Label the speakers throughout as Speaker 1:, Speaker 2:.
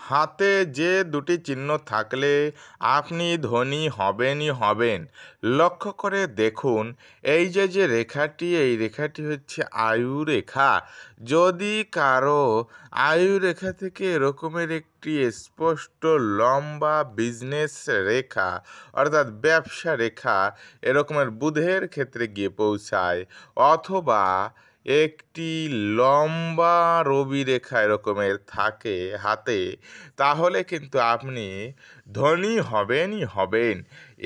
Speaker 1: হাতে যে দুটি চিহ্ন থাকলে আপনি ধনী হবেনই হবেন। লক্ষ্য করে দেখুন, এই যে রেখাটি, এই রেখাটি হচ্ছে আয়ু রেখা। যদি কারো আয়ু রেখা থেকে এরকমের একটি স্পষ্ট লম্বা বিজনেস রেখা অর্থাৎ ব্যবসা রেখা এরকমের বুধের ক্ষেত্রে গিয়ে পৌঁছায়, অথবা একটি লম্বা রবি রেখা এরকমের থাকে হাতে, তাহলে কিন্তু আপনি ধনী হবেনই হবেন।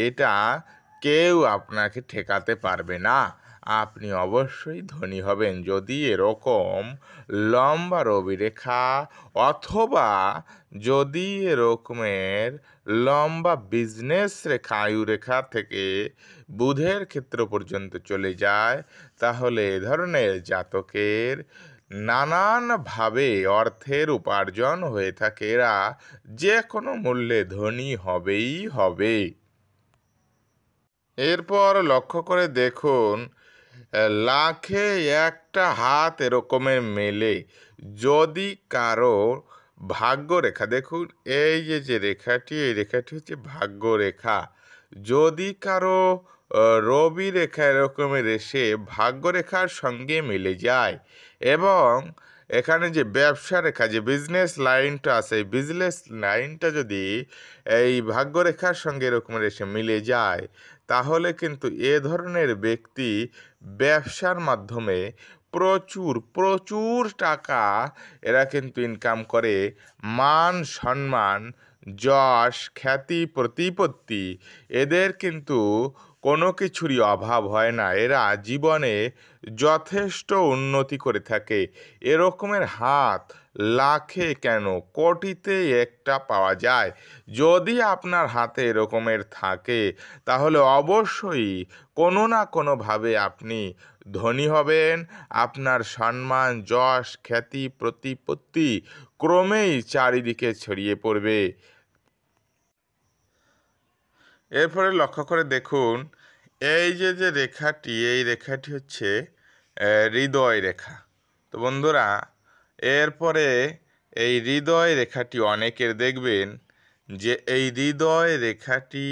Speaker 1: এটা কেউ আপনাকে ঠেকাতে পারবে না। আপনি অবশ্যই ধনী হবেন যদি এরকম লম্বা রবি রেখা অথবা যদি এরকমের লম্বা বিজনেস রেখা আয়ু রেখা থেকে বুধের ক্ষেত্র পর্যন্ত চলে যায়, তাহলে এ ধরনের জাতকের নানানভাবে অর্থের উপার্জন হয়ে থাকে। এরা যে কোনো মূল্যে ধনী হবেই হবে। এরপর লক্ষ্য করে দেখুন, লাখে একটা হাত এরকমের মেলে যদি কারো ভাগ্যরেখা, দেখুন এই যে রেখাটি, এই রেখাটি হচ্ছে ভাগ্যরেখা। যদি কারো রবি রেখা এরকমের এসে ভাগ্যরেখার সঙ্গে মিলে যায় এবং এখানে যে ব্যবসা রেখা, যে বিজনেস লাইনটা আছে, এই বিজনেস লাইনটা যদি এই ভাগ্যরেখার সঙ্গে এরকমের এসে মিলে যায়, তাহলে কিন্তু এ ধরনের ব্যক্তি ব্যবসার মাধ্যমে প্রচুর প্রচুর টাকা এরা কিন্তু ইনকাম করে। মান সম্মান, যশ, খ্যাতি, প্রতিপত্তি, এদের কিন্তু কোনো কিছুরই অভাব হয় না। এরা জীবনে যথেষ্ট উন্নতি করে থাকে। এরকমের হাত লাখে কেন কোটিতে একটা পাওয়া যায়। যদি আপনার হাতে এরকমের থাকে, তাহলে অবশ্যই কোনো না কোনোভাবে আপনি ধনী হবেন। আপনার সম্মান, যশ, খ্যাতি, প্রতিপত্তি ক্রমেই চারিদিকে ছড়িয়ে পড়বে। এরপরে লক্ষ্য করে দেখুন, এই যে রেখাটি, এই রেখাটি হচ্ছে হৃদয় রেখা। তো বন্ধুরা, এরপরে এই হৃদয় রেখাটি অনেকের দেখবেন যে এই হৃদয় রেখাটি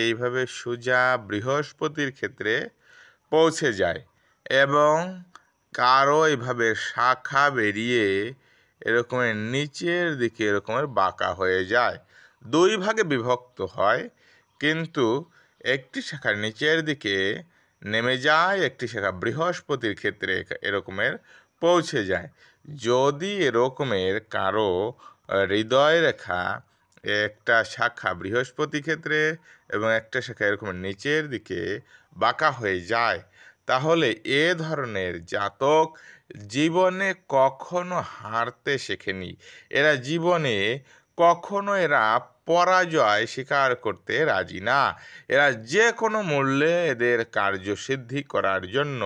Speaker 1: এইভাবে সোজা বৃহস্পতির ক্ষেত্রে পৌঁছে যায় এবং কারো এইভাবে শাখা বেরিয়ে এরকমের নিচের দিকে এরকমের বাঁকা হয়ে যায়। দুই ভাগে বিভক্ত হয়, কিন্তু একটি শাখার নিচের দিকে নেমে যায়, একটি শাখা বৃহস্পতির ক্ষেত্রে এরকমের পৌঁছে যায়। যদি এরকমের কারো হৃদয় রেখা একটা শাখা বৃহস্পতি ক্ষেত্রে এবং একটা শাখা এরকমের নিচের দিকে বাঁকা হয়ে যায়, তাহলে এ ধরনের জাতক জীবনে কখনো হারতে শেখেনি। এরা জীবনে কখনো পরাজয় স্বীকার করতে রাজি না। এরা যে কোনো মূল্যে এদের কার্যসিদ্ধি করার জন্য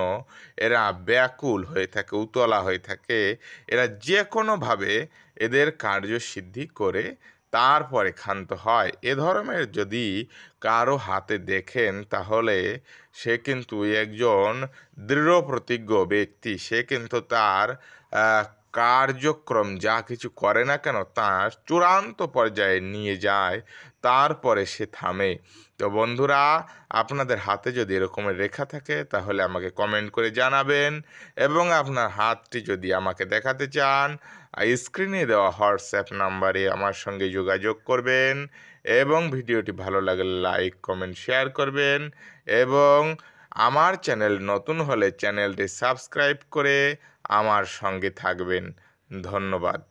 Speaker 1: এরা ব্যাকুল হয়ে থাকে, উতলা হয়ে থাকে। এরা যে কোনোভাবে এদের কার্যসিদ্ধি করে তারপরে ক্ষান্ত হয়। এ ধরনের যদি কারো হাতে দেখেন, তাহলে সে কিন্তু একজন দৃঢ় প্রতিজ্ঞ ব্যক্তি। সে কিন্তু তার কার্যক্রম যা কিছু করে না কেন তার চূড়ান্ত পর্যায়ে নিয়ে যায়, তারপরে সে থামে। তো বন্ধুরা, আপনাদের হাতে যদি এরকমের রেখা থাকে, তাহলে আমাকে কমেন্ট করে জানাবেন এবং আপনার হাতটি যদি আমাকে দেখাতে চান, স্ক্রিনে দেওয়া হোয়াটসঅ্যাপ নাম্বারে আমার সঙ্গে যোগাযোগ করবেন এবং ভিডিওটি ভালো লাগলে লাইক, কমেন্ট, শেয়ার করবেন এবং আমার চ্যানেল নতুন হলে চ্যানেলটি সাবস্ক্রাইব করে আমার সঙ্গে থাকবেন। ধন্যবাদ।